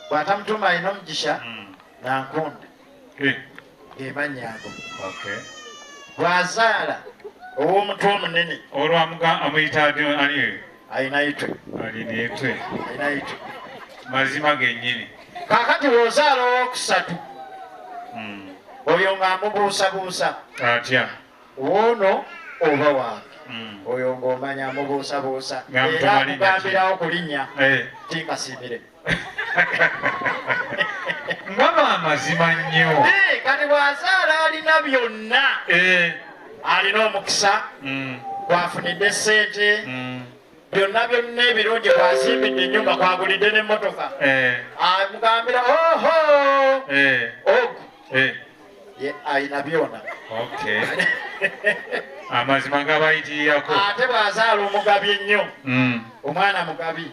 bw'atamutuma alina omugisha nankonde gemannya ago. bw'azaala ow'omutwe omunene amuyita ani alina itwe mazima gennyini. kaakati bw'ozaala owokusatu oyo ng'amubuusabuusa atya woono oba wange oyo ng'omanya amubuusabuusa era amugambirawo ku linnya tinkasiimire ngaba amazima nnyo. kati bw'azaala alina byonna alina omukisa kwafunidde ssente byonna byonna ebirungi kwazimbidde ennyumba kwagulidde n'emmotoka amugambira oho ogu ye alina byonna amazima gabayitirirako. ate bw'azaala omugabi ennyo omwana mugabi